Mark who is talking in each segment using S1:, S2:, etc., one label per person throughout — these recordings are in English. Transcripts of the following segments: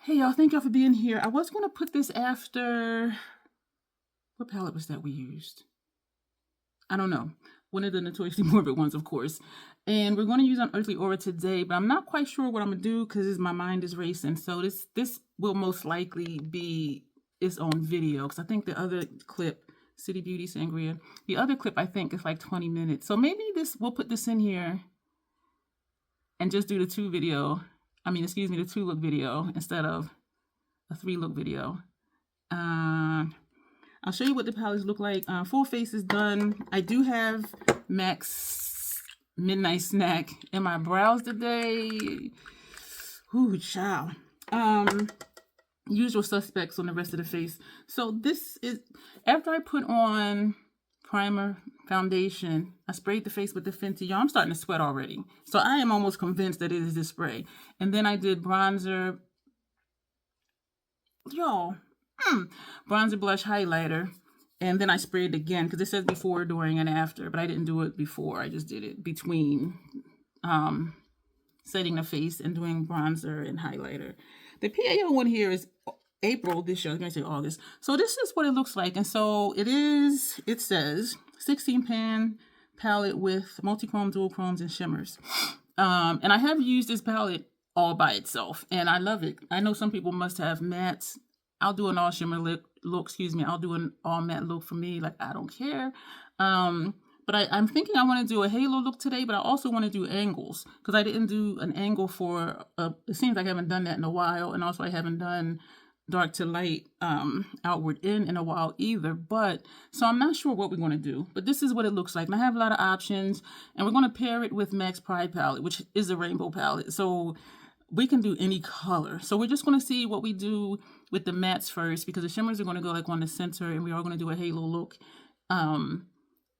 S1: Hey y'all, thank y'all for being here. I was going to put this after, what palette was that we used? I don't know. One of the Notoriously Morbid ones, of course. And we're going to use Unearthly Aura today, but I'm not quite sure what I'm going to do because my mind is racing. So this will most likely be its own video because I think the other clip, City Beauty Sangria, the other clip I think is like 20 minutes. So maybe we'll put this in here and just do the two look video instead of a 3-look video. I'll show you what the palettes look like. Full face is done. I do have MAC's Midnight Snack in my brows today. Ooh, child. Usual suspects on the rest of the face. So this is, after I put on primer, foundation, I sprayed the face with the Fenty. Y'all, I'm starting to sweat already. So I am almost convinced that it is this spray. And then I did bronzer. Y'all, bronzer, blush, highlighter. And then I sprayed again because it says before, during, and after. But I didn't do it before. I just did it between setting the face and doing bronzer and highlighter. The PAO one here is April this year. I was going to say August. So this is what it looks like. And so it says 16 pan palette with multi-chrome, dual chromes, and shimmers. And I have used this palette all by itself, and I love it. I know some people must have mattes. I'll do an all shimmer look. I'll do an all matte look for me. Like, I don't care. But I'm thinking I want to do a halo look today, but I also want to do angles because I didn't do an angle for, it seems like I haven't done that in a while. And also I haven't done dark to light outward in a while either. But so I'm not sure what we're going to do, but this is what it looks like. And I have a lot of options, and we're going to pair it with MAC's Pride palette, which is a rainbow palette. So we can do any color. So we're just going to see what we do with the mattes first, because the shimmers are going to go like on the center, and we are going to do a halo look.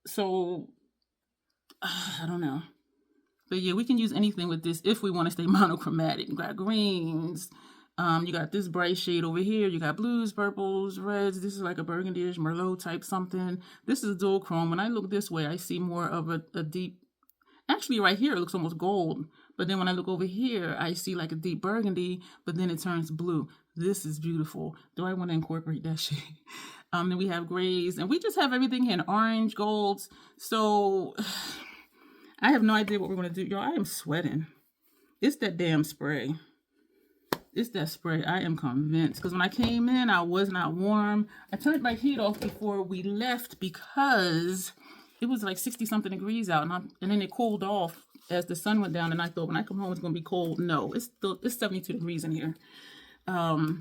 S1: So I don't know, but yeah, we can use anything with this if we want to stay monochromatic. You got greens, you got this bright shade over here, you got blues, purples, reds. This is like a burgundy-ish Merlot type something. This is dual chrome. When I look this way, I see more of a deep, actually right here it looks almost gold, but then when I look over here I see like a deep burgundy, but then it turns blue. This is beautiful. Do I want to incorporate that shade? Then we have grays, and we just have everything here in orange, golds. So I have no idea what we're going to do. Y'all, I am sweating. It's that damn spray. It's that spray. I am convinced. Because when I came in, I was not warm. I turned my heat off before we left because it was like 60-something degrees out. And then it cooled off as the sun went down. And I thought when I come home, it's going to be cold. No, it's 72 degrees in here. I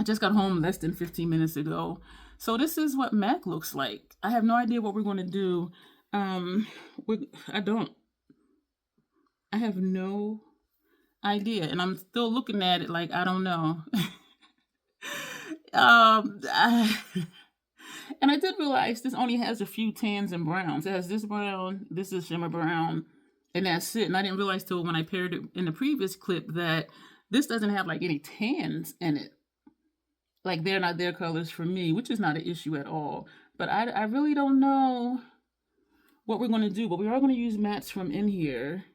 S1: just got home less than 15 minutes ago. So this is what MAC looks like. I have no idea what we're going to do. I have no idea. And I'm still looking at it like, I don't know. And I did realize this only has a few tans and browns. It has this brown, this is shimmer brown, and that's it. And I didn't realize till when I paired it in the previous clip that this doesn't have like any tans in it. Like, they're not their colors for me, which is not an issue at all. But I really don't know what we're going to do. But we are going to use mattes from in here.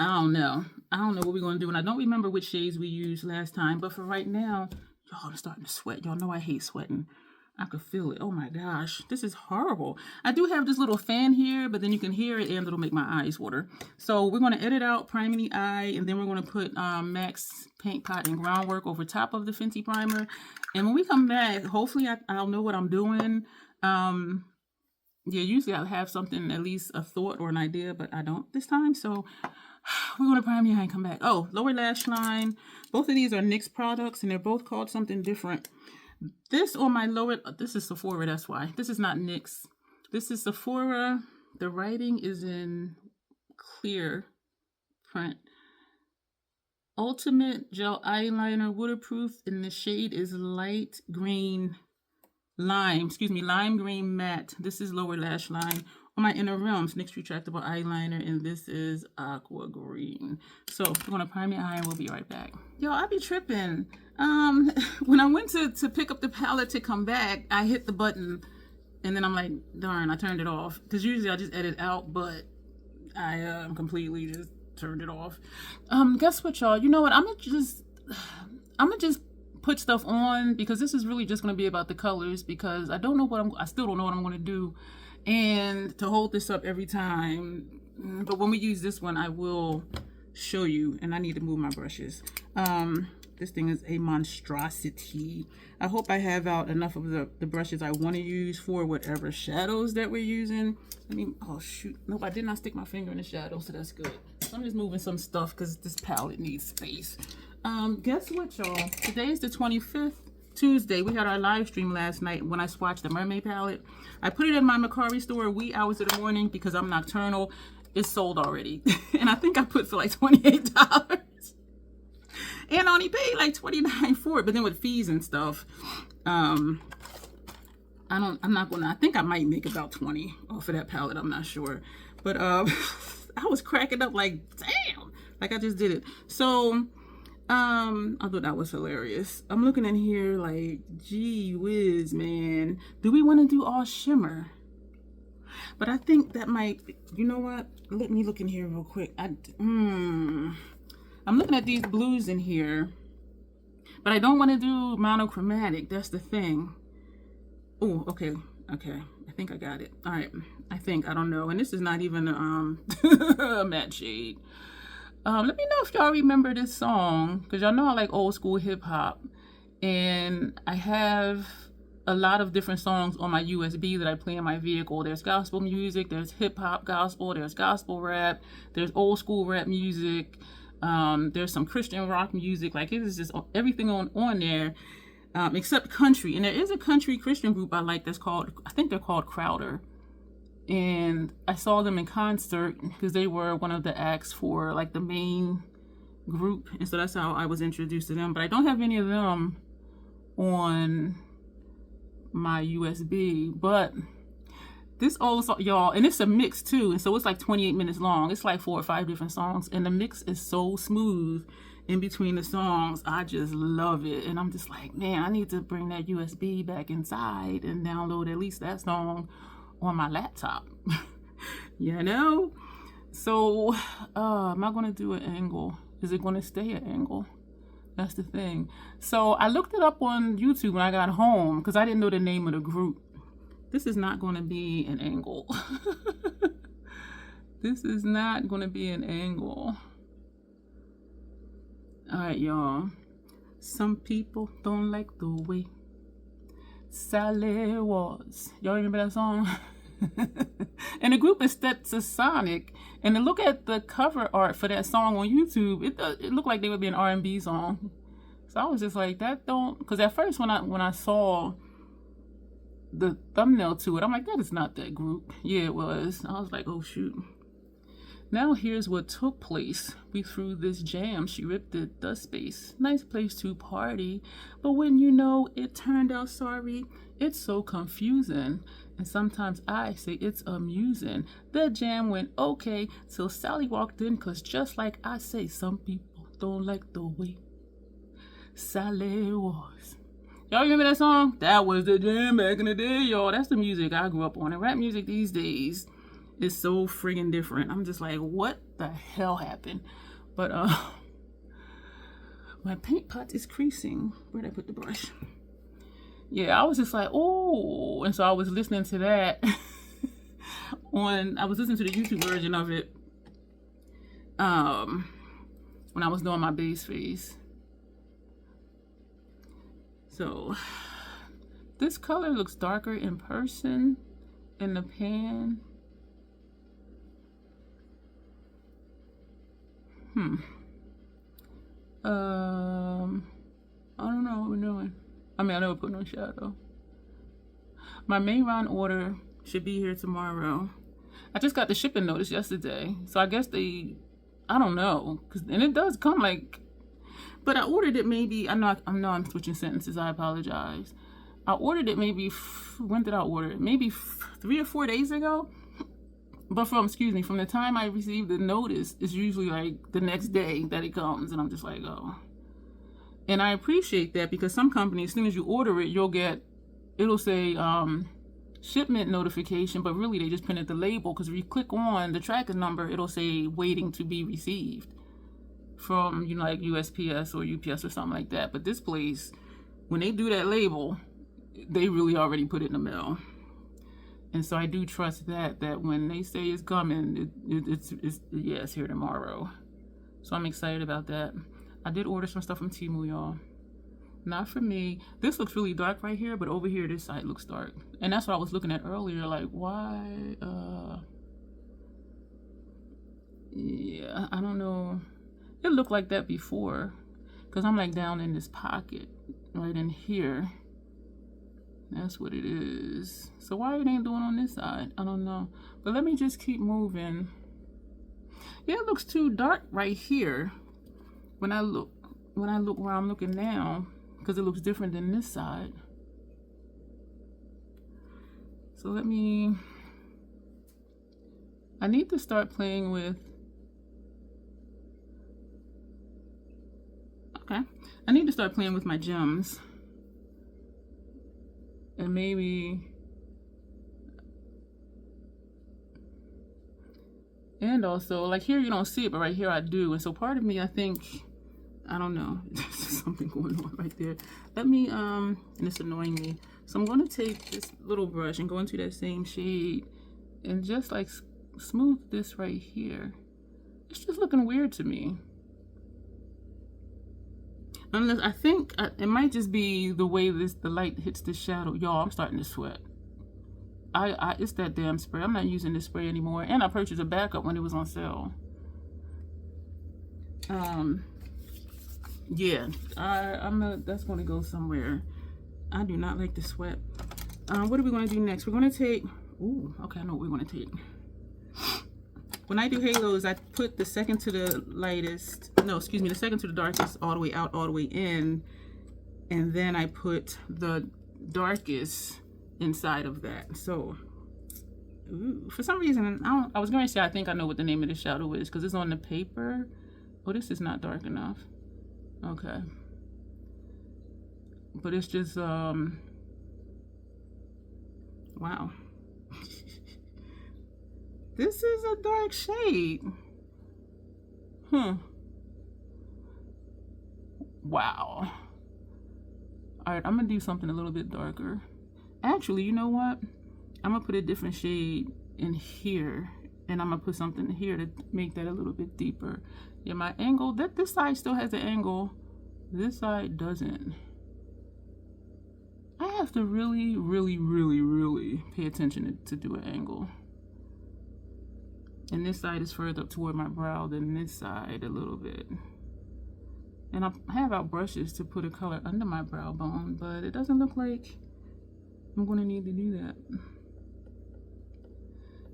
S1: I don't know what we're going to do. And I don't remember which shades we used last time. But for right now, y'all, I'm starting to sweat. Y'all know I hate sweating. I could feel it. Oh my gosh, this is horrible. I do have this little fan here, but then you can hear it and it'll make my eyes water. So we're going to edit out priming the eye, and then we're going to put MAC's Paint Pot and Groundwork over top of the Fenty primer. And when we come back, hopefully I'll know what I'm doing. Yeah, usually I'll have something, at least a thought or an idea, but I don't this time. So we're going to prime the eye and come back. Oh, lower lash line. Both of these are NYX products, and they're both called something different. This on my lower, this is Sephora, that's why. This is not NYX. This is Sephora. The writing is in clear print. Ultimate Gel Eyeliner, waterproof, and the shade is light green lime green matte. This is lower lash line. On my inner realms, NYX retractable eyeliner, and this is aqua green. So we're gonna prime the eye and we'll be right back. Yo, I be tripping. When I went to pick up the palette to come back, I hit the button and then I'm like, darn, I turned it off. Because usually I just edit out, but I completely just turned it off. Guess what, y'all? You know what? I'm gonna just put stuff on because this is really just gonna be about the colors, because I don't know what I still don't know what I'm gonna do, and to hold this up every time. But when we use this one, I will show you, and I need to move my brushes. This thing is a monstrosity. I hope I have out enough of the brushes I want to use for whatever shadows that we're using. I mean, oh shoot, nope, I did not stick my finger in the shadow, so that's good. So I'm just moving some stuff because this palette needs space. Guess what, y'all? Today is the 25th, Tuesday. We had our live stream last night when I swatched the mermaid palette. I put it in my Macari store wee hours of the morning because I'm nocturnal. It's sold already. And I think I put for like $28. And I only paid like $29 for it, but then with fees and stuff, I think I might make about 20 off of that palette. I'm not sure. But I was cracking up like, damn, like I just did it. So I thought that was hilarious. I'm looking in here like, gee whiz, man. Do we want to do all shimmer? But I think that might, you know what? Let me look in here real quick. I'm looking at these blues in here, but I don't want to do monochromatic. That's the thing. Oh, okay. I think I got it. All right. I don't know. And this is not even a matte shade. Let me know if y'all remember this song, because y'all know I like old school hip hop, and I have a lot of different songs on my USB that I play in my vehicle. There's gospel music, there's hip hop gospel, there's gospel rap, there's old school rap music. There's some Christian rock music. Like, it is just everything on there, except country. And there is a country Christian group I like that's called, I think they're called Crowder. And I saw them in concert because they were one of the acts for like the main group. And so that's how I was introduced to them. But I don't have any of them on my USB. But this old song, y'all, and it's a mix too, and so it's like 28 minutes long. It's like 4 or 5 different songs, and the mix is so smooth in between the songs. I just love it, and I'm just like, man, I need to bring that USB back inside and download at least that song on my laptop. You know? So, am I going to do an angle? Is it going to stay an angle? That's the thing. So I looked it up on YouTube when I got home because I didn't know the name of the group. This is not going to be an angle. This is not going to be an angle. All right, y'all. Some people don't like the way Sally was. Y'all remember that song? And the group is Stetsasonic. And to look at the cover art for that song on YouTube, it looked like they would be an R&B song. So I was just like, that don't... Because at first when I saw the thumbnail to it, I'm like, that is not that group. Yeah, it was. I was like, oh shoot. Now here's what took place. We threw this jam. She ripped the space. Nice place to party. But when you know it turned out sorry, it's so confusing. And sometimes I say it's amusing. The jam went okay till Sally walked in, cause just like I say, some people don't like the way Sally was. Y'all remember that song? That was the jam back in the day, y'all. That's the music I grew up on. And rap music these days is so friggin' different. I'm just like, what the hell happened? But my paint pot is creasing. Where'd I put the brush? Yeah, I was just like, oh. And so I was listening to that I was listening to the YouTube version of it when I was doing my base face. So this color looks darker in person in the pan. I don't know what we're doing. I mean, I never put no shadow. My main round order should be here tomorrow. I just got the shipping notice yesterday, so I guess I don't know, and it does come like, but I ordered it maybe, I know I'm switching sentences, I apologize. I ordered it maybe, when did I order it? Maybe 3 or 4 days ago. But from the time I received the notice, it's usually like the next day that it comes, and I'm just like, oh. And I appreciate that, because some companies, as soon as you order it, it'll say shipment notification, but really they just printed the label, because if you click on the tracking number, it'll say waiting to be received from, you know, like USPS or UPS or something like that. But this place, when they do that label, they really already put it in the mail. And so I do trust that when they say it's coming, it's here tomorrow. So I'm excited about that. I did order some stuff from Temu, y'all. Not for me. This looks really dark right here, but over here, this side looks dark. And that's what I was looking at earlier, like, why? Yeah, I don't know. It looked like that before, because I'm like down in this pocket, right in here. That's what it is. So why it ain't doing on this side? I don't know. But let me just keep moving. Yeah, it looks too dark right here. When I look where I'm looking now, because it looks different than this side. So I need to start playing with, I need to start playing with my gems. And maybe, and also, like here you don't see it, but right here I do. And so part of me, I think, I don't know, there's something going on right there. Let me, and it's annoying me. So I'm going to take this little brush and go into that same shade and just like smooth this right here. It's just looking weird to me. Unless, I think it might just be the way the light hits the shadow. Y'all, I'm starting to sweat. It's that damn spray. I'm not using this spray anymore. And I purchased a backup when it was on sale. Yeah, that's going to go somewhere. I do not like to sweat. What are we going to do next? We're going to take, ooh, okay, I know what we're going to take. When I do halos, I put the second to the lightest, no, excuse me, the second to the darkest all the way out, all the way in. And then I put the darkest inside of that. So, ooh, for some reason, I was going to say I think I know what the name of the shadow is because it's on the paper. Oh, this is not dark enough. Okay. But it's just, wow. This is a dark shade. Wow. Alright, I'm gonna do something a little bit darker. Actually, you know what? I'm gonna put a different shade in here. And I'm gonna put something here to make that a little bit deeper. Yeah, my angle, this side still has an angle. This side doesn't. I have to really, really, really, really pay attention to do an angle. And this side is further up toward my brow than this side a little bit. And I have out brushes to put a color under my brow bone, but it doesn't look like I'm going to need to do that.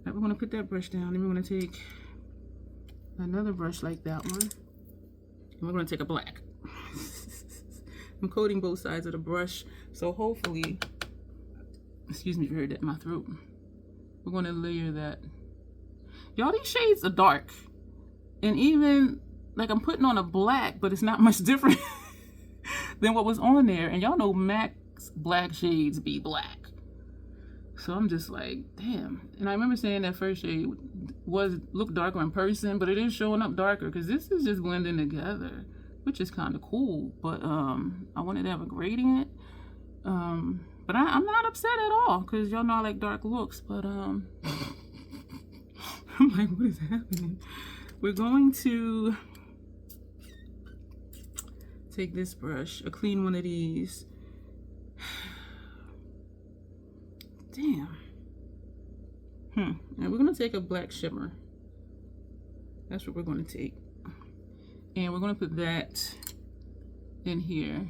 S1: Right, we're going to put that brush down, and we're going to take another brush like that one. And we're going to take a black. I'm coating both sides of the brush, so hopefully, excuse me if you heard that in my throat. We're going to layer that. Y'all, these shades are dark. And even, like, I'm putting on a black, but it's not much different than what was on there. And y'all know MAC's black shades be black. So I'm just like, damn. And I remember saying that first shade looked darker in person, but it is showing up darker because this is just blending together, which is kind of cool. But I wanted to have a gradient. But I'm not upset at all because y'all know I like dark looks. But I'm like, what is happening? We're going to take this brush, a clean one of these. Damn. And we're going to take a black shimmer. That's what we're going to take. And we're going to put that in here.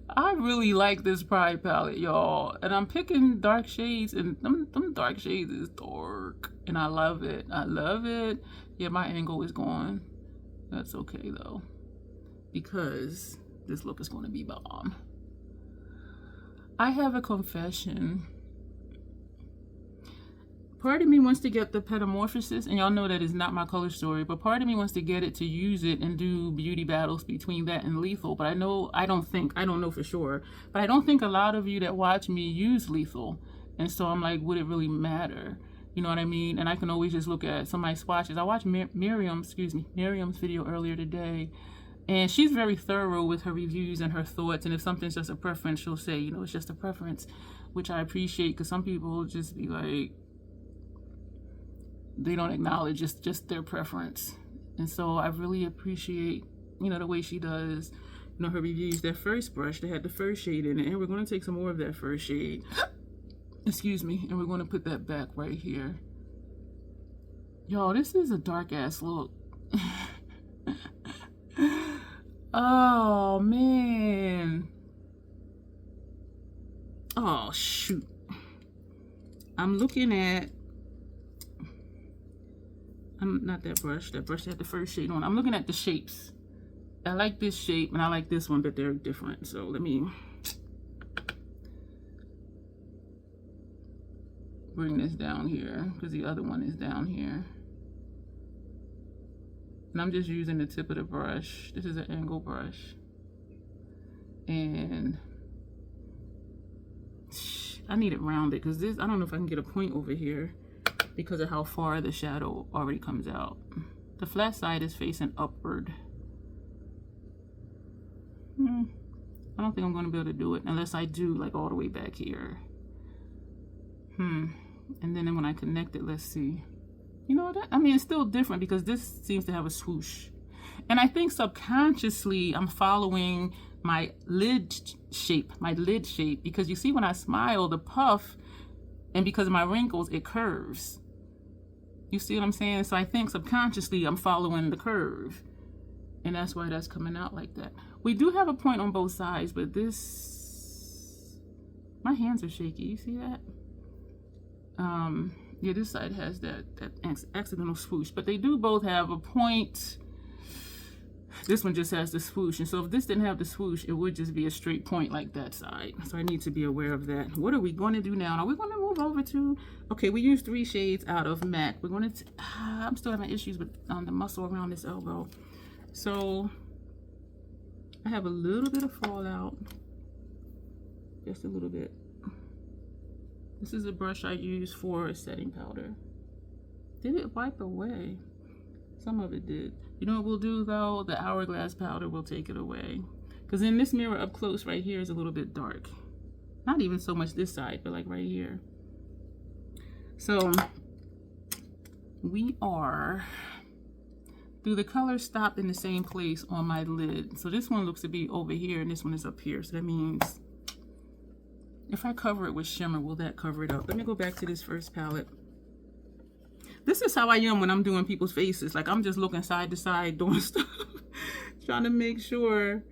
S1: I really like this Pride palette, y'all. And I'm picking dark shades, and them dark shades is dark. And I love it. I love it. Yeah, my angle is gone. That's okay, though. Because this look is going to be bomb. I have a confession. Part of me wants to get the Petamorphosis, and y'all know that is not my color story, but part of me wants to get it to use it and do beauty battles between that and Lethal. But I don't know for sure, but I don't think a lot of you that watch me use Lethal. And so I'm like, would it really matter? You know what I mean? And I can always just look at somebody's swatches. I watched Miriam's video earlier today, and she's very thorough with her reviews and her thoughts. And if something's just a preference, she'll say, you know, it's just a preference, which I appreciate, because some people just be like, they don't acknowledge just their preference. And so I really appreciate, you know, the way she does, you know, her reviews. That first brush, they had the first shade in it, and we're going to take some more of that first shade. Excuse me. And we're going to put that back right here. Y'all, this is a dark ass look. Oh, man. Oh, shoot. I'm looking at, not that brush. That brush had the first shade on. I'm looking at the shapes. I like this shape and I like this one, but they're different. So let me bring this down here, because the other one is down here. And I'm just using the tip of the brush. This is an angle brush. And I need it rounded, because this, I don't know if I can get a point over here because of how far the shadow already comes out. The flat side is facing upward. I don't think I'm going to be able to do it unless I do like all the way back here. And then when I connect it, let's see. You know what? I mean, it's still different because this seems to have a swoosh. And I think subconsciously I'm following my lid shape, because you see when I smile, the puff, and because of my wrinkles, it curves. You see what I'm saying? So I think subconsciously I'm following the curve. And that's why that's coming out like that. We do have a point on both sides, but this, my hands are shaky. You see that? Yeah, this side has that accidental swoosh, but they do both have a point. This one just has the swoosh, and so if this didn't have the swoosh, it would just be a straight point like that side. So I need to be aware of that. What are we going to do now? Are we going to move over to, okay, we used 3 shades out of MAC. We're going to, I'm still having issues with the muscle around this elbow. So I have a little bit of fallout, just a little bit. This is a brush I use for a setting powder. Did it wipe away? Some of it did. You know what we'll do though? The Hourglass powder will take it away. Because in this mirror up close right here is a little bit dark. Not even so much this side, but like right here. So we are, do the colors stop in the same place on my lid? So this one looks to be over here and this one is up here. So that means if I cover it with shimmer, will that cover it up? Let me go back to this first palette. This is how I am when I'm doing people's faces. Like I'm just looking side to side doing stuff. Trying to make sure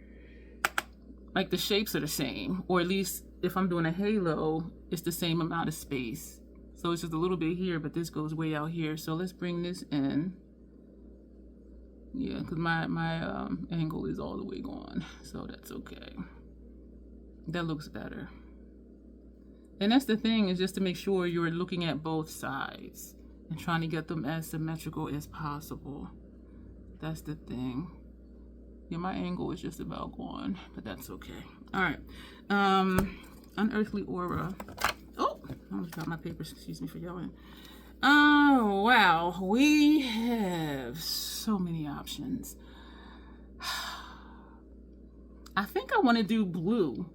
S1: like the shapes are the same. Or at least if I'm doing a halo, it's the same amount of space. So it's just a little bit here, but this goes way out here. So let's bring this in. Yeah, because my angle is all the way gone. So that's okay. That looks better. And that's the thing, is just to make sure you're looking at both sides and trying to get them as symmetrical as possible. That's the thing. Yeah, my angle is just about gone, but that's okay. All right. Unearthly Aura. Oh, I almost got my papers. Excuse me for yelling. Oh, wow. We have so many options. I think I want to do blue,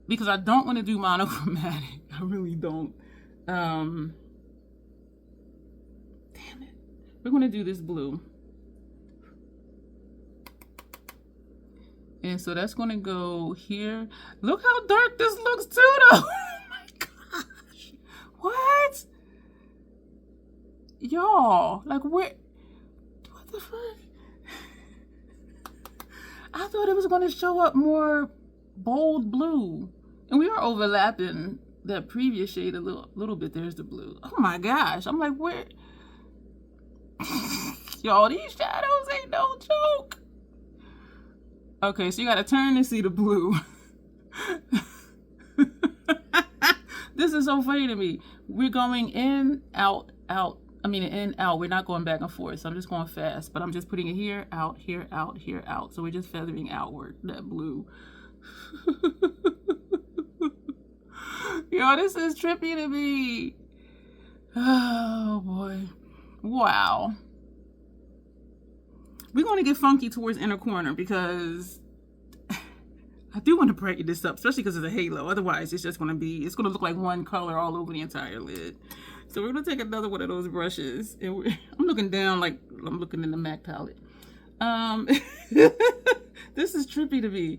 S1: because I don't want to do monochromatic. I really don't. Damn it. We're going to do this blue. And so that's going to go here. Look how dark this looks too, though. Oh my gosh. What? Y'all, like what the fuck? I thought it was going to show up more bold blue, and we are overlapping that previous shade a little bit. There's the blue. Oh my gosh, I'm like, where? Y'all, these shadows ain't no joke. Okay, so you gotta turn to see the blue. This is so funny to me. We're going in, out, out. I mean, in, out. We're not going back and forth, so I'm just going fast, but I'm just putting it here, out, here, out, here, out. So we're just feathering outward, that blue. Yo, this is trippy to me. Oh boy. Wow. We're going to get funky towards inner corner because I do want to brighten this up, especially because it's a halo. Otherwise, it's just going to look like one color all over the entire lid. So we're going to take another one of those brushes. And I'm looking down like I'm looking in the MAC palette. This is trippy to me.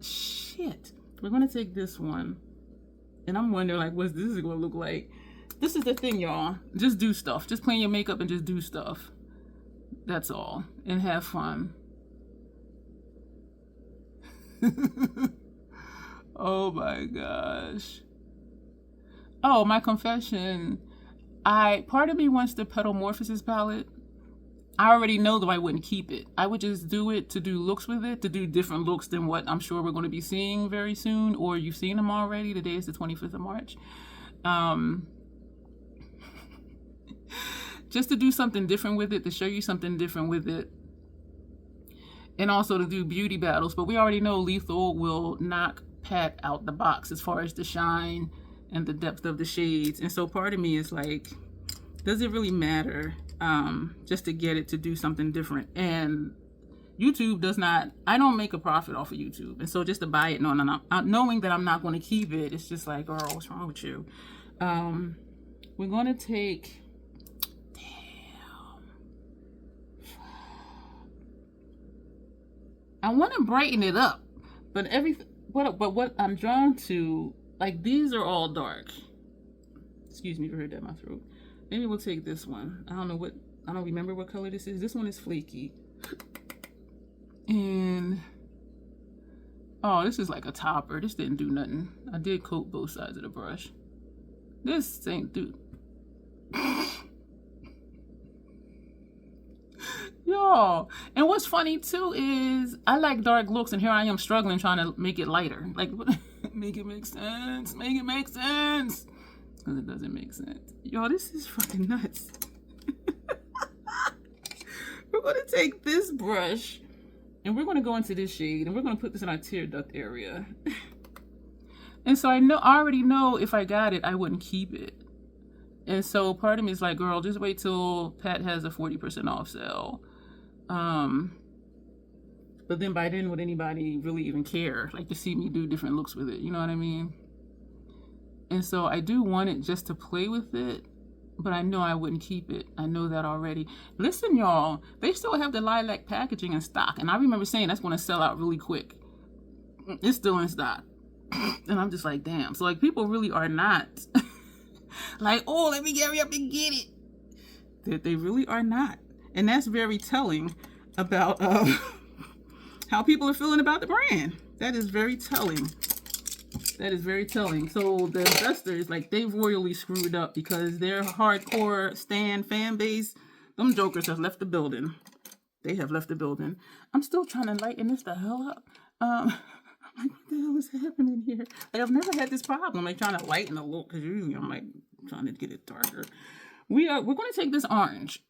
S1: Shit. We're going to take this one. And I'm wondering, like, what's this going to look like? This is the thing, y'all. Just do stuff. Just play your makeup and just do stuff. That's all. And have fun. Oh my gosh. Oh, my confession. Part of me wants the Petalmorphosis palette. I already know that I wouldn't keep it. I would just do it to do looks with it, to do different looks than what I'm sure we're going to be seeing very soon, or you've seen them already. Today is the 25th of March. Just to do something different with it, to show you something different with it, and also to do beauty battles. But we already know Lethal will knock Pat out the box as far as the shine and the depth of the shades. And so part of me is like, does it really matter? Just to get it to do something different. And YouTube does not, I don't make a profit off of YouTube. And so just to buy it, knowing that I'm not going to keep it, it's just like, girl, what's wrong with you? We're going to take, I want to brighten it up, but what I'm drawn to, like, these are all dark. Excuse me, I heard that in my throat. Maybe we'll take this one. I don't remember what color this is. This one is flaky. And, oh, this is like a topper. This didn't do nothing. I did coat both sides of the brush. This ain't do. Y'all. And what's funny too is I like dark looks, and here I am struggling trying to make it lighter. Like, make it make sense. Make it make sense. Because it doesn't make sense. Y'all, this is fucking nuts. We're going to take this brush and we're going to go into this shade and we're going to put this in our tear duct area. And so I already know if I got it, I wouldn't keep it. And so part of me is like, girl, just wait till Pat has a 40% off sale. But then by then, would anybody really even care? Like, to see me do different looks with it, you know what I mean? And so I do want it just to play with it, but I know I wouldn't keep it. I know that already. Listen, y'all, they still have the lilac packaging in stock. And I remember saying that's going to sell out really quick. It's still in stock. And I'm just like, damn. So, like, people really are not like, oh, let me hurry up and get it. They really are not. And that's very telling about how people are feeling about the brand. That is very telling. That is very telling. So the investors, like, they've royally screwed up because their hardcore fan base, them jokers have left the building. They have left the building. I'm still trying to lighten this the hell up. I'm like, what the hell is happening here? Like, I've never had this problem, like, trying to lighten a look, because usually I'm, like, trying to get it darker. We're going to take this orange.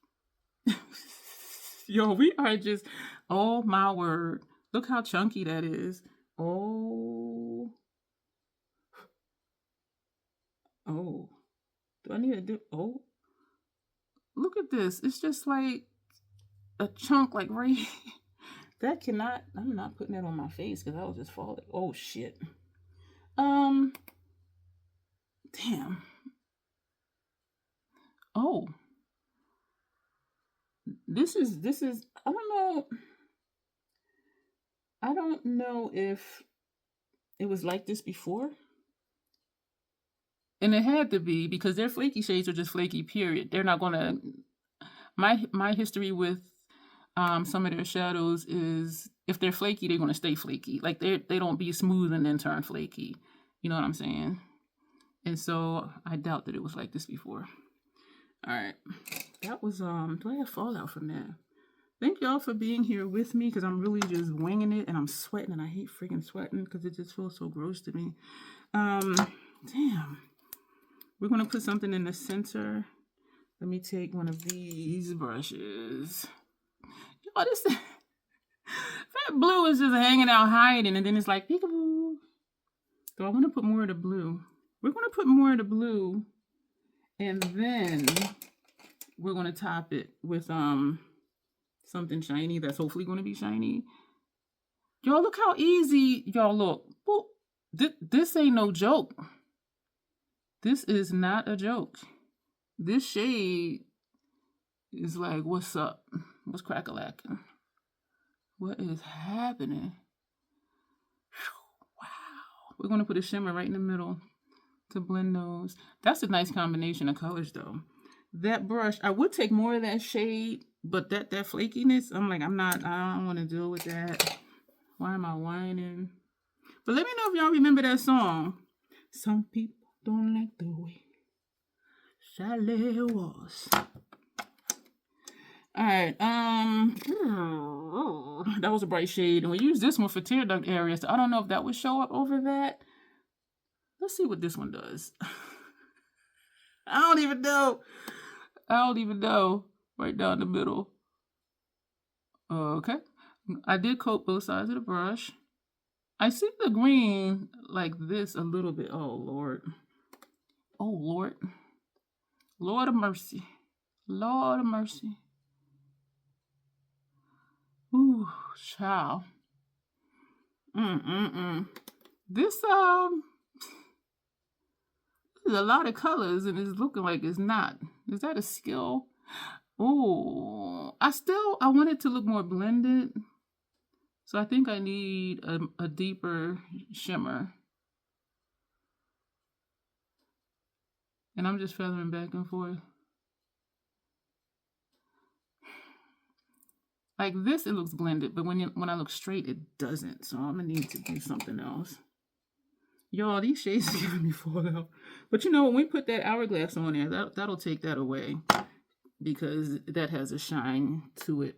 S1: Yo, we are just, oh my word. Look how chunky that is. Oh, do I need to do, look at this. It's just like a chunk, like right here. That cannot, I'm not putting that on my face because I was just falling. Oh shit. Damn. Oh. This is, I don't know if it was like this before. And it had to be, because their flaky shades are just flaky, period. They're not gonna, my history with some of their shadows is, if they're flaky, they're gonna stay flaky. Like, they don't be smooth and then turn flaky. You know what I'm saying? And so I doubt that it was like this before. All right, that was do I have fallout from that? Thank y'all for being here with me, because I'm really just winging it and I'm sweating, and I hate freaking sweating because it just feels so gross to me. Damn. We're gonna put something in the center. Let me take one of these brushes. Yo, this that blue is just hanging out hiding, and then it's like peekaboo. So I want to put more of the blue. We're gonna put more of the blue And then we're going to top it with something shiny that's hopefully going to be shiny. Y'all, look how easy y'all look. Boop. This ain't no joke. This is not a joke. This shade is like, what's up? What's crack-a-lacking? What is happening? Wow. We're going to put a shimmer right in the middle to blend those. That's a nice combination of colors, though. That brush, I would take more of that shade, but that flakiness, I'm like, I don't want to deal with that. Why am I whining? But let me know if y'all remember that song. Some people don't like the way Chalet was. Alright, that was a bright shade. And we use this one for tear duct areas. So I don't know if that would show up over that. Let's see what this one does. I don't even know. Right down the middle. Okay. I did coat both sides of the brush. I see the green like this a little bit. Oh, Lord. Oh, Lord. Lord of mercy. Lord of mercy. Ooh, child. This there's a lot of colors and it's looking like it's not. Is that a skill? Ooh, I want it to look more blended. So I think I need a deeper shimmer. And I'm just feathering back and forth. Like this, it looks blended, but when I look straight, it doesn't. So I'm gonna need to do something else. Y'all, these shades are giving me fallout. But you know, when we put that hourglass on there, that'll take that away because that has a shine to it.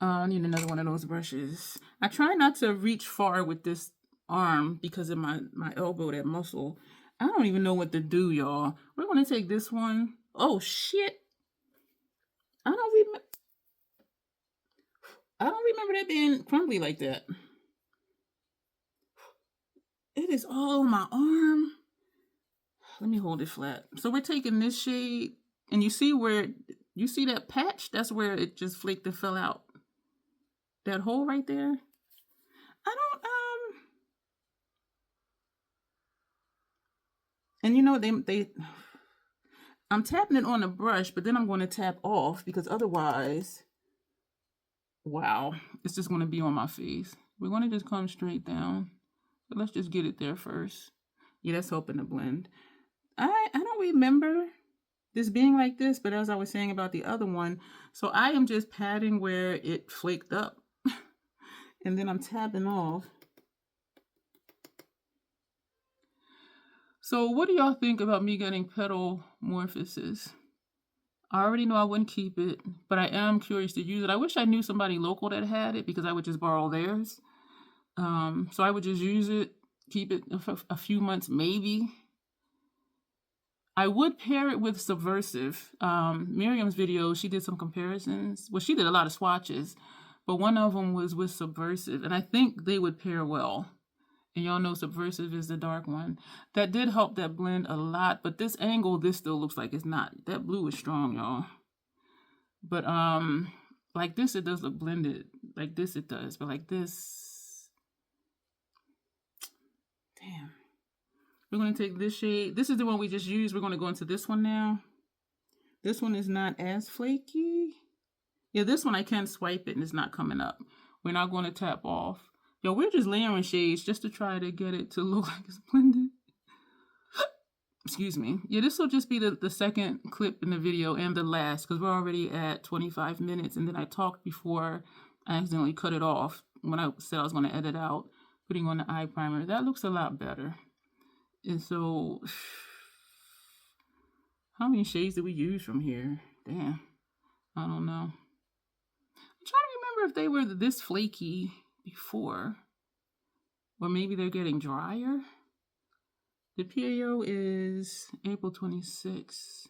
S1: I need another one of those brushes. I try not to reach far with this arm because of my elbow, that muscle. I don't even know what to do, y'all. We're gonna take this one. Oh shit! I don't remember that being crumbly like that. It is all on my arm. Let me hold it flat. So we're taking this shade, and you see that patch? That's where it just flaked and fell out. That hole right there. And you know, I'm tapping it on the brush, but then I'm going to tap off because otherwise, wow, it's just going to be on my face. We're going to just come straight down. But let's just get it there first. Yeah, that's helping to blend. I don't remember this being like this, but as I was saying about the other one, so I am just patting where it flaked up. And then I'm tapping off. So what do y'all think about me getting petal morphosis? I already know I wouldn't keep it, but I am curious to use it. I wish I knew somebody local that had it because I would just borrow theirs. So I would just use it, keep it a few months maybe. I would pair it with Subversive. Miriam's video, she did some comparisons. Well, she did a lot of swatches, but one of them was with Subversive, and I think they would pair well. And y'all know Subversive is the dark one. That did help that blend a lot, but this angle, this still looks like it's not. That blue is strong, y'all. But like this, it does look blended. Like this, it does. But like this, damn. We're going to take this shade. This is the one we just used. We're going to go into this one now. This one is not as flaky. Yeah, this one I can swipe it and it's not coming up. We're not going to tap off. Yo, we're just layering shades just to try to get it to look like it's blended. Excuse me. Yeah, this will just be the second clip in the video and the last because we're already at 25 minutes. And then I talked before I accidentally cut it off when I said I was going to edit out putting on the eye primer. That looks a lot better. And so, how many shades did we use from here? Damn. I don't know. I'm trying to remember if they were this flaky before. Or maybe they're getting drier. The PAO is April 26th.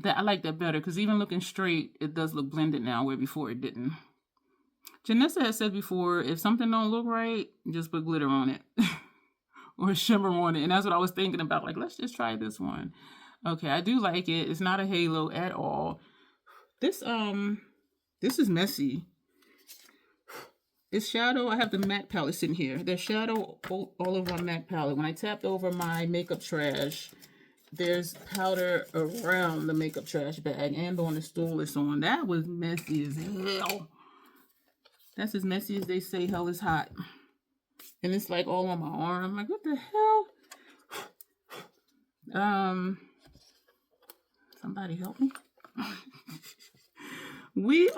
S1: I like that better because even looking straight, it does look blended now where before it didn't. Janessa has said before, if something don't look right, just put glitter on it. or a shimmer on it. And that's what I was thinking about. Like, let's just try this one. Okay, I do like it. It's not a halo at all. This is messy. It's shadow. I have the MAC palette sitting here. There's shadow all over my MAC palette. When I tapped over my makeup trash, there's powder around the makeup trash bag and on the stool it's on. That was messy as hell. That's as messy as they say hell is hot. And it's like all on my arm. I'm like, what the hell? Somebody help me. What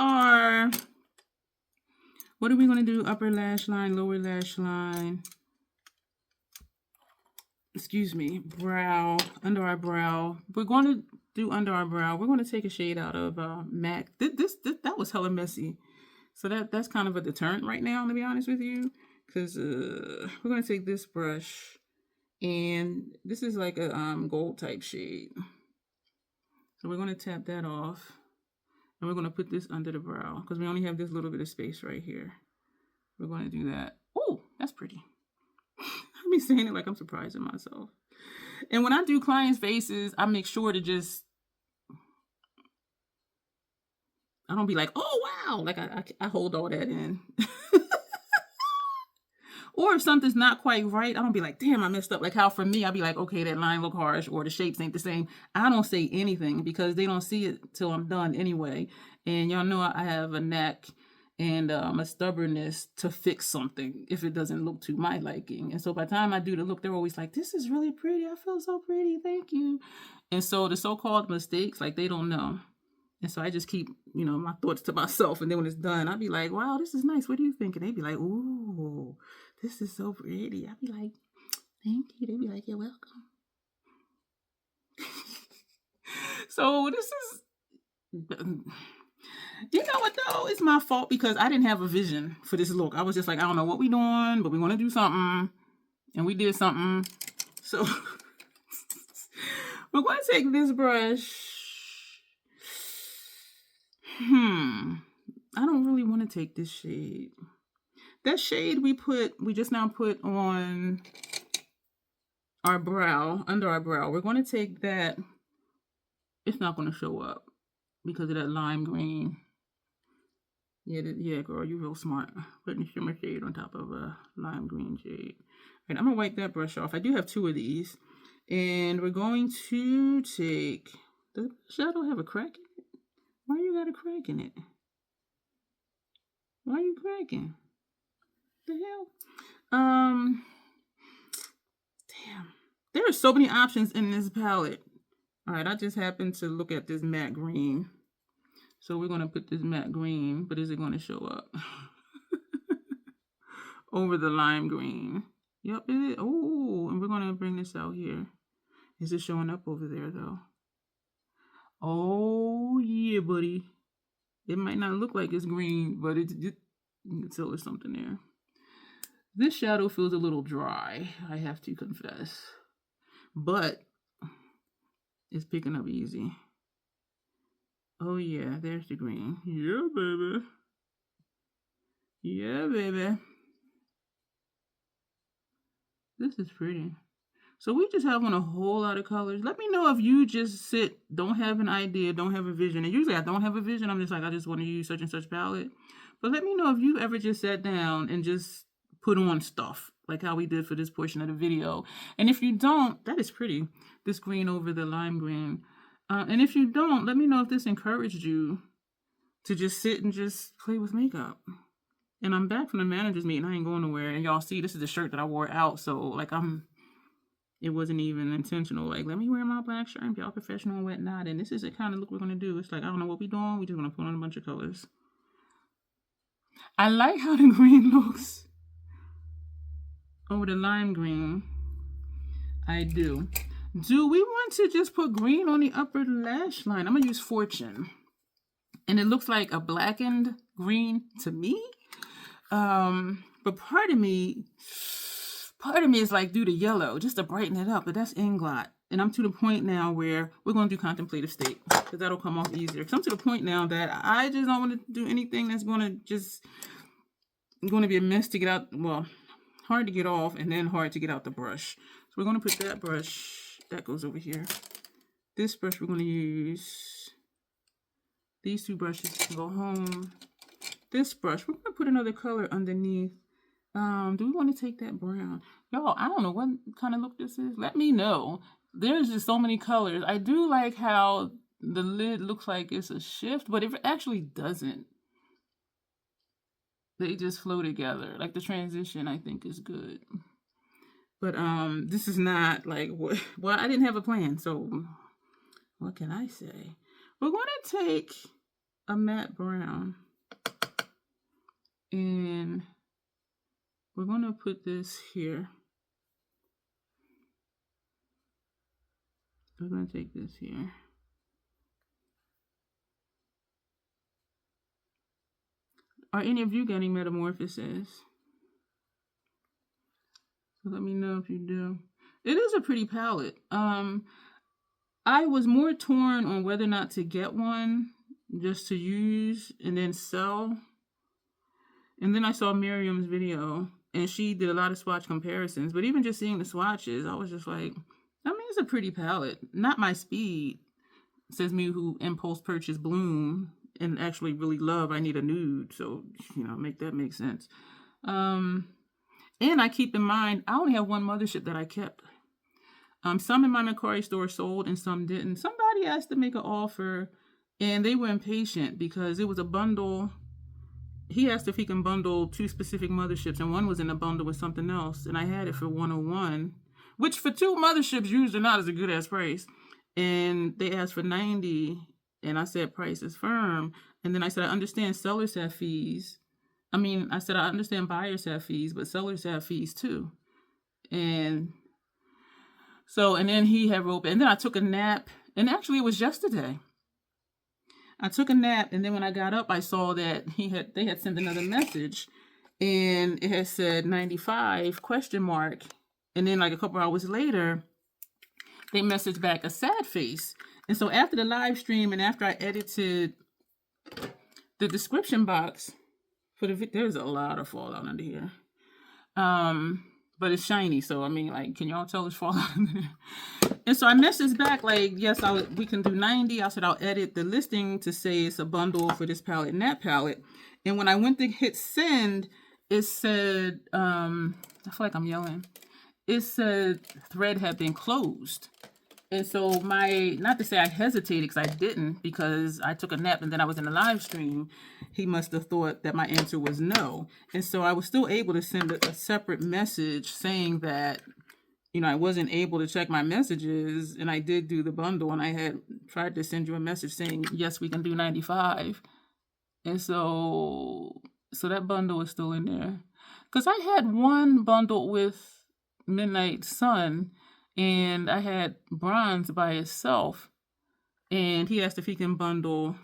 S1: are we going to do? Upper lash line, lower lash line. Excuse me, brow, under our brow. We're going to do under our brow. We're going to take a shade out of MAC. That was hella messy. So that's kind of a deterrent right now, to be honest with you. Because we're going to take this brush. And this is like a gold type shade. So we're going to tap that off. And we're going to put this under the brow. Because we only have this little bit of space right here. We're going to do that. Oh, that's pretty. I'll be saying it like I'm surprising myself. And when I do clients' faces, I make sure to just... I don't be like, oh, wow. Like, I hold all that in. Or if something's not quite right, I don't be like, damn, I messed up. Like how for me, I'll be like, okay, that line look harsh or the shapes ain't the same. I don't say anything because they don't see it till I'm done anyway. And y'all know I have a knack and a stubbornness to fix something if it doesn't look to my liking. And so by the time I do the look, they're always like, this is really pretty. I feel so pretty. Thank you. And so the so-called mistakes, like they don't know. And so I just keep, my thoughts to myself. And then when it's done, I'll be like, wow, this is nice. What do you think? And they'd be like, ooh, this is so pretty. I'd be like, thank you. They'd be like, you're welcome. So this is, you know what though? It's my fault because I didn't have a vision for this look. I was just like, I don't know what we're doing, but we want to do something. And we did something. So we're going to take this brush. I don't really want to take this shade. That shade we just now put on our brow, under our brow. We're going to take that. It's not going to show up because of that lime green. Yeah, girl, you're real smart. Putting a shimmer shade on top of a lime green shade. All right, I'm going to wipe that brush off. I do have 2 of these. And we're going to take... Does the shadow have a crack in it? Why you got a crack in it? Why are you cracking? The hell? Damn. There are so many options in this palette. All right, I just happened to look at this matte green. So we're going to put this matte green, but is it going to show up? Over the lime green. Yep, it is. Oh, and we're going to bring this out here. Is it showing up over there, though? Oh, yeah, buddy. It might not look like it's green, but you can tell there's something there. This shadow feels a little dry, I have to confess. But it's picking up easy. Oh, yeah, there's the green. Yeah, baby. Yeah, baby. This is pretty. So we just have on a whole lot of colors. Let me know if you just don't have an idea, don't have a vision. And usually I don't have a vision. I'm just like, I just want to use such and such palette. But let me know if you ever just sat down and just put on stuff like how we did for this portion of the video. And if you don't, that is pretty. This green over the lime green. And if you don't, let me know if this encouraged you to just sit and just play with makeup. And I'm back from the manager's meeting. I ain't going nowhere. And y'all see, this is the shirt that I wore out. So like it wasn't even intentional. Like, let me wear my black shirt and be all professional and whatnot. And this is the kind of look we're going to do. It's like, I don't know what we're doing. We're just going to put on a bunch of colors. I like how the green looks over the lime green. I do. Do we want to just put green on the upper lash line? I'm going to use Fortune. And it looks like a blackened green to me. But part of me is like, do the yellow just to brighten it up, but that's Inglot. And I'm to the point now where we're going to do contemplative state because that'll come off easier. Because I'm to the point now that I just don't want to do anything that's going to be a mess to get out. Well, hard to get off and then hard to get out the brush. So we're going to put that brush, that goes over here. This brush we're going to use, these two brushes can go home. This brush, we're going to put another color underneath. Do we want to take that brown? Y'all, I don't know what kind of look this is. Let me know. There's just so many colors. I do like how the lid looks like it's a shift, but it actually doesn't. They just flow together. Like the transition, I think, is good. But this is not like, well, I didn't have a plan, so what can I say? We're going to take a matte brown and we're going to put this here. We're going to take this here. Are any of you getting metamorphosis? So let me know if you do. It is a pretty palette. I was more torn on whether or not to get one just to use and then sell. And then I saw Miriam's video and she did a lot of swatch comparisons. But even just seeing the swatches, I was just like, I mean, it's a pretty palette. Not my speed, says me who impulse purchase Bloom and actually really love I Need a Nude. So, you know, make that make sense. And I keep in mind, I only have one mothership that I kept. Some in my Macquarie store sold and some didn't. Somebody asked to make an offer and they were impatient because it was a bundle. He asked if he can bundle two specific motherships and one was in a bundle with something else. And I had it for 101, which for two motherships usually not as a good ass price. And they asked for 90 and I said price is firm. And then I said I understand sellers have fees. I said I understand buyers have fees, but sellers have fees too. And so, and then he had wrote, and then I took a nap, and actually it was yesterday. I took a nap, and then when I got up, I saw that they had sent another message, and it had said 95 ? And then like a couple hours later, they messaged back a sad face. And so after the live stream and after I edited the description box for the video, there's a lot of fallout under here. But it's shiny, so I mean, like, can y'all tell it's fallout under there? And so I messaged back like, yes, we can do 90. I said I'll edit the listing to say it's a bundle for this palette and that palette. And when I went to hit send, it said, I feel like I'm yelling. It said thread had been closed. And so not to say I hesitated because I didn't, because I took a nap and then I was in the live stream. He must have thought that my answer was no. And so I was still able to send a separate message saying that, you know, I wasn't able to check my messages and I did do the bundle and I had tried to send you a message saying, yes, we can do 95. And so that bundle is still in there. Because I had one bundle with Midnight Sun and I had Bronze by itself. And he asked if he can bundle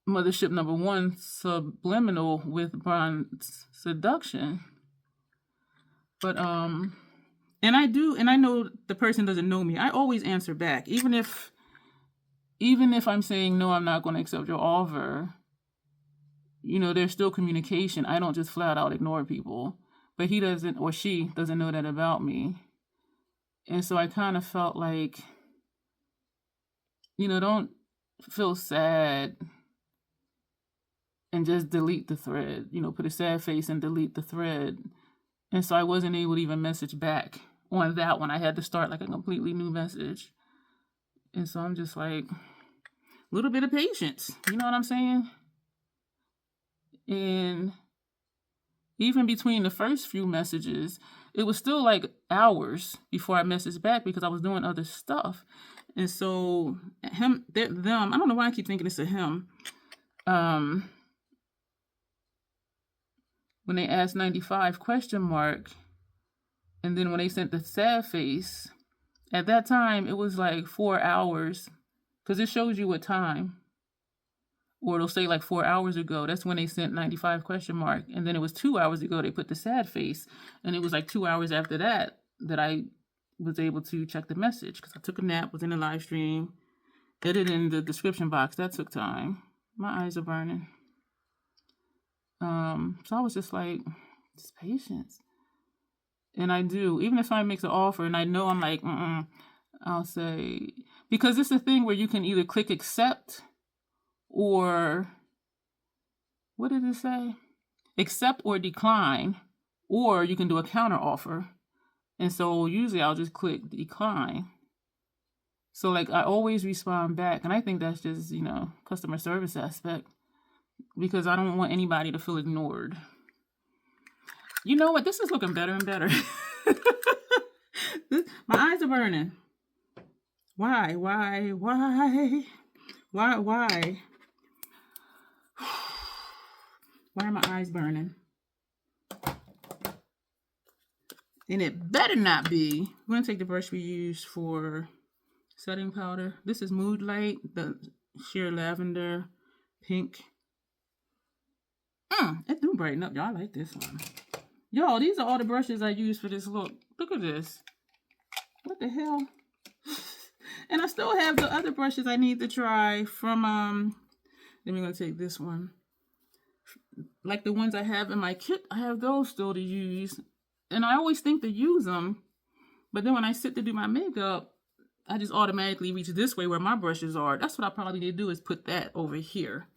S1: Mothership number 1 Subliminal with Bronze Seduction. But, and I know the person doesn't know me. I always answer back. Even if I'm saying, no, I'm not going to accept your offer, you know, there's still communication. I don't just flat out ignore people. But he doesn't, or she doesn't know that about me. And so I kind of felt like, you know, don't feel sad and just delete the thread. You know, put a sad face and delete the thread. And so I wasn't able to even message back on that one. I had to start like a completely new message. And so I'm just like, a little bit of patience. You know what I'm saying? And even between the first few messages, it was still like hours before I messaged back because I was doing other stuff. And so them, I don't know why I keep thinking it's a him. When they asked 95 ? And then when they sent the sad face, at that time it was like 4 hours because it shows you what time. Or it'll say like 4 hours ago. That's when they sent 95 ? And then it was 2 hours ago they put the sad face. And it was like 2 hours after that I was able to check the message. Because I took a nap, was in the live stream, editing the description box. That took time. My eyes are burning. So I was just like, Just patience. And I do. Even if somebody makes an offer and I know I'm like, I'll say, because it's a thing where you can either click accept or, what did it say? Accept or decline, or you can do a counter offer. And so usually I'll just click decline. So like I always respond back. And I think that's just, customer service aspect, because I don't want anybody to feel ignored. You know what? This is looking better and better. My eyes are burning. Why? Why are my eyes burning? And it better not be. We're going to take the brush we used for setting powder. This is Mood Light, the sheer lavender pink. It do brighten up. Y'all, I like this one. Yo, these are all the brushes I use for this look. Look at this. What the hell? And I still have the other brushes I need to try from, then we're going to take this one. Like the ones I have in my kit, I have those still to use. And I always think to use them. But then when I sit to do my makeup, I just automatically reach this way where my brushes are. That's what I probably need to do, is put that over here.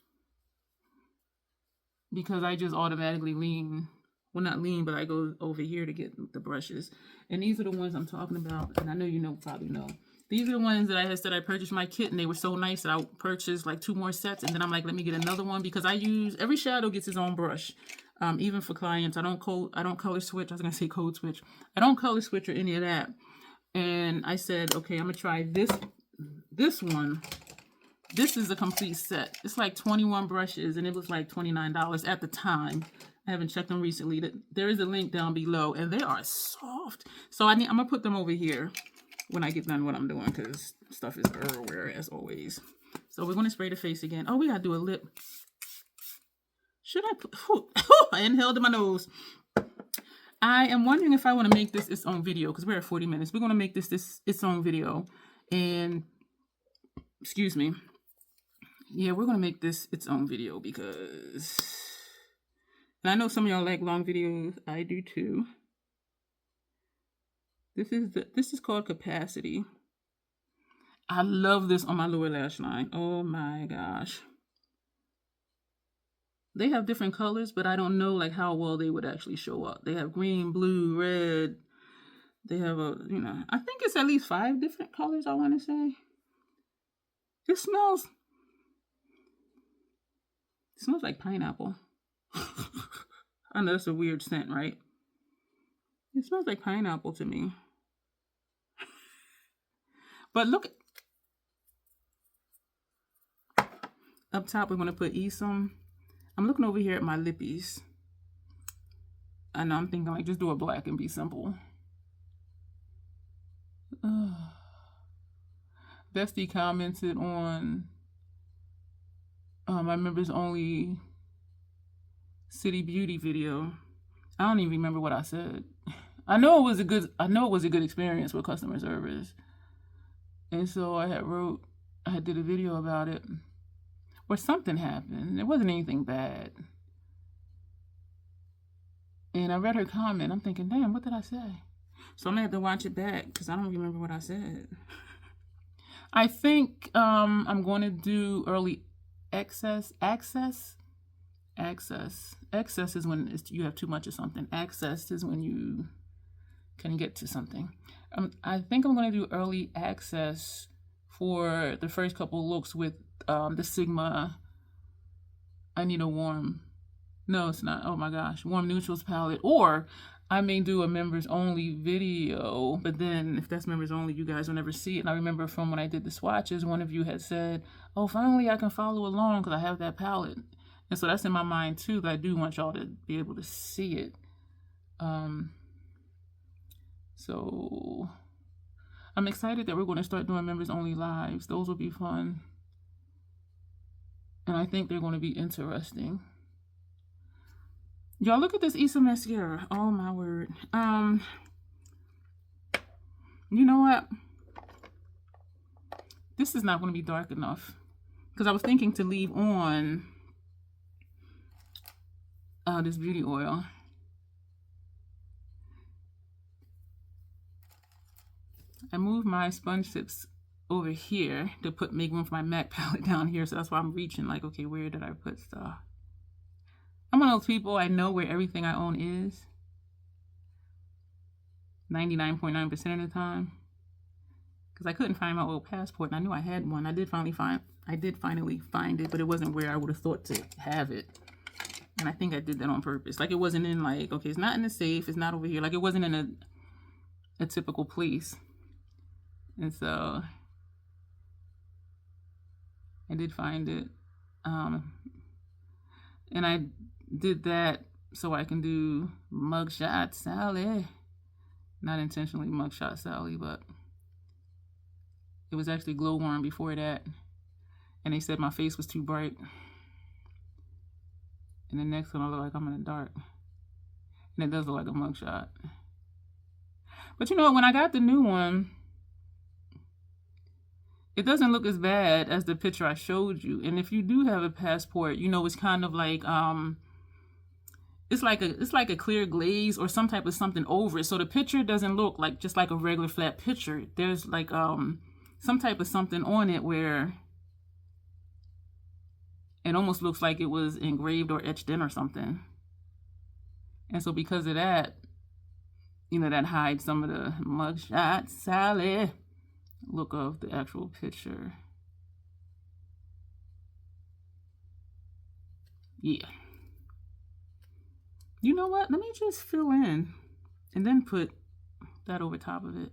S1: Because I just automatically lean. Well, not lean, but I go over here to get the brushes. And these are the ones I'm talking about. And I know probably know. These are the ones that I said I purchased my kit, and they were so nice that I purchased like 2 more sets. And then I'm like, let me get another one, because I use, every shadow gets its own brush. Even for clients, I don't color switch. I was gonna say code switch. I don't color switch or any of that. And I said, okay, I'm gonna try this one. This is a complete set. It's like 21 brushes, and it was like $29 at the time. I haven't checked them recently. There is a link down below, and they are soft. So I'm gonna put them over here when I get done what I'm doing, because stuff is everywhere as always. So we're gonna spray the face again. Oh, we gotta do a lip. Should I put, I inhaled in my nose. I am wondering if I want to make this its own video, because we're at 40 minutes. We're going to make this its own video. And, excuse me. Yeah, we're going to make this its own video, because, and I know some of y'all like long videos. I do too. This is called Capacity. I love this on my lower lash line. Oh my gosh. They have different colors, but I don't know like how well they would actually show up. They have green, blue, red. They have I think it's at least 5 different colors, I want to say. It smells like pineapple. I know that's a weird scent, right? It smells like pineapple to me. But look, up top we're going to put Esum. I'm looking over here at my lippies. I know I'm thinking like just do a black and be simple. Bestie commented on my members only City Beauty video. I don't even remember what I said. I know it was a good experience with customer service. And so I did a video about it. Or something happened. It wasn't anything bad. And I read her comment. I'm thinking, damn, what did I say? So I'm going to have to watch it back, because I don't remember what I said. I think I'm going to do early access. Access is when you have too much of something. Access is when you can get to something. I think I'm going to do early access for the first couple looks with the Sigma. I need a warm. No, it's not. Oh my gosh. Warm Neutrals palette. Or I may do a members only video, but then if that's members only, you guys will never see it. And I remember from when I did the swatches, one of you had said, oh, finally I can follow along because I have that palette. And so that's in my mind too, that I do want y'all to be able to see it. So I'm excited that we're going to start doing members only lives. Those will be fun. And I think they're going to be interesting. Y'all look at this Issa mascara. Oh my word. You know what? This is not going to be dark enough. Because I was thinking to leave on this beauty oil. I moved my sponge tips over here to make room for my MAC palette down here. So that's why I'm reaching like, okay, where did I put stuff? I'm one of those people, I know where everything I own is. 99.9% of the time. Because I couldn't find my old passport and I knew I had one. I did finally find it, but it wasn't where I would have thought to have it. And I think I did that on purpose. Like it wasn't in like, okay, it's not in the safe, it's not over here. Like it wasn't in a typical place. And so I did find it. And I did that so I can do mugshot Sally. Not intentionally mugshot Sally, but it was actually glow worm before that. And they said my face was too bright. And the next one I look like I'm in the dark. And it does look like a mugshot. But you know what, when I got the new one, it doesn't look as bad as the picture I showed you. And if you do have a passport, you know, it's kind of like it's like a clear glaze or some type of something over it. So the picture doesn't look like just like a regular flat picture. There's like some type of something on it where it almost looks like it was engraved or etched in or something. And so because of that, you know, that hides some of the mugshot Sally look of the actual picture. Yeah. You know what? Let me just fill in and then put that over top of it.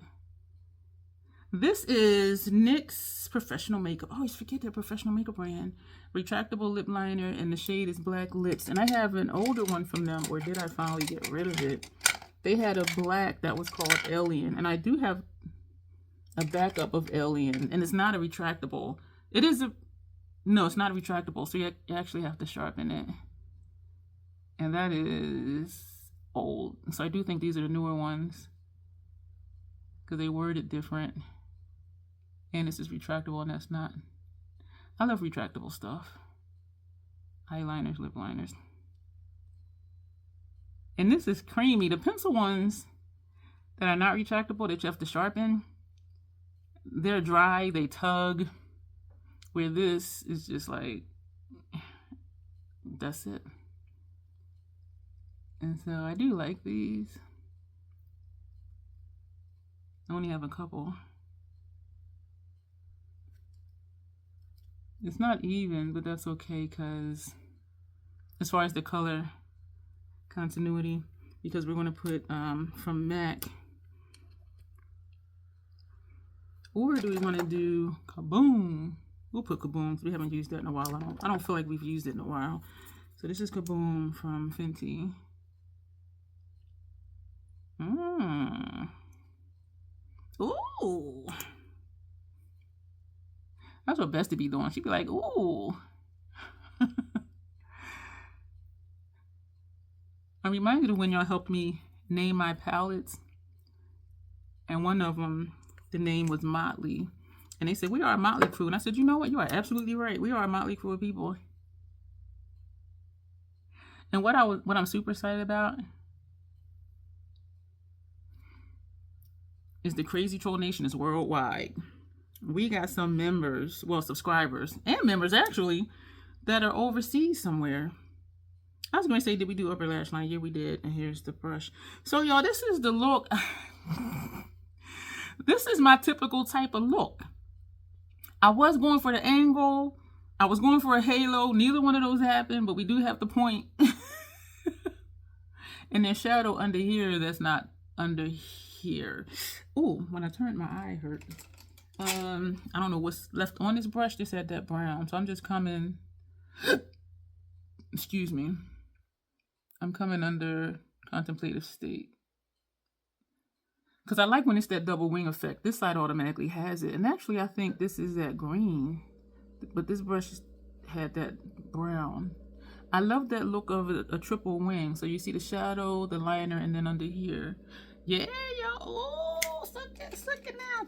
S1: This is NYX Professional Makeup. I always forget their professional makeup brand. Retractable lip liner, and the shade is Black Lips. And I have an older one from them, or did I finally get rid of it? They had a black that was called Alien, and I do have a backup of Alien, and it's not a retractable. It is a, no, it's not a retractable, so you actually have to sharpen it. And that is old. So I do think these are the newer ones, because they worded different. And this is retractable, and that's not. I love retractable stuff. Eyeliners, lip liners. And this is creamy. The pencil ones that are not retractable that you have to sharpen, they're dry, they tug. Where this is just like, that's it. And so I do like these. I only have a couple. It's not even, but that's okay, because as far as the color continuity, because we're going to put from MAC, or do we want to do Kaboom? We'll put Kaboom, because we haven't used that in a while. I don't feel like we've used it in a while. So this is Kaboom from Fenty. Ooh. That's what Bestie be doing. She'd be like, ooh. I'm reminded of when y'all helped me name my palettes. And one of them, the name was Motley. And they said, we are a Motley crew. And I said, you know what? You are absolutely right. We are a Motley crew of people. And what I'm super excited about is the Crazy Troll Nation is worldwide. We got some members, well, subscribers and members actually, that are overseas somewhere. I was going to say, did we do upper lash line? Yeah, we did. And here's the brush. So y'all, this is the look. This is my typical type of look. I was going for the angle. I was going for a halo. Neither one of those happened, but we do have the point. And there's shadow under here that's not under here. Ooh, when I turned, my eye hurt. I don't know what's left on this brush. This had that brown. So I'm just coming, excuse me. I'm coming under contemplative state. Because I like when it's that double wing effect. This side automatically has it. And actually, I think this is that green. But this brush had that brown. I love that look of a triple wing. So you see the shadow, the liner, and then under here. Yeah, y'all. Oh, suck it now.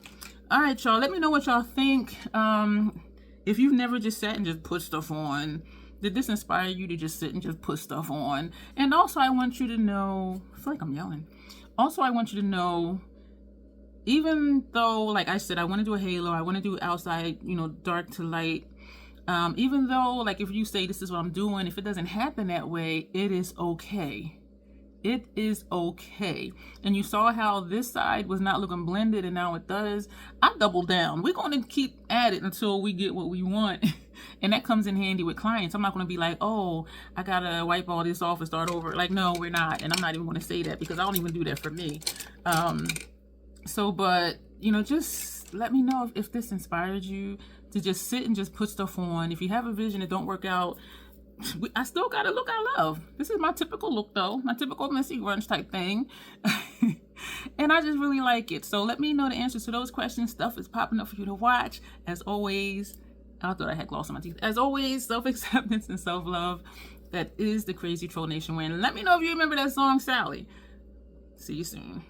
S1: All right, y'all. Let me know what y'all think. If you've never just sat and just put stuff on, did this inspire you to just sit and just put stuff on? And also, I want you to know, I feel like I'm yelling. Also, I want you to know even though, like I said, I want to do a halo, I want to do outside, dark to light. Even though, like, if you say this is what I'm doing, if it doesn't happen that way, it is okay. It is okay. And you saw how this side was not looking blended and now it does. I double down. We're going to keep at it until we get what we want. And that comes in handy with clients. I'm not going to be like, oh, I got to wipe all this off and start over. Like, no, we're not. And I'm not even going to say that because I don't even do that for me. But, just let me know if this inspired you to just sit and just put stuff on. If you have a vision that don't work out, I still got a look I love. This is my typical look, though. My typical messy grunge type thing. And I just really like it. So let me know the answers to those questions. Stuff is popping up for you to watch. As always, I thought I had gloss on my teeth. As always, self-acceptance and self-love. That is the Crazy Troll Nation way. And let me know if you remember that song, Sally. See you soon.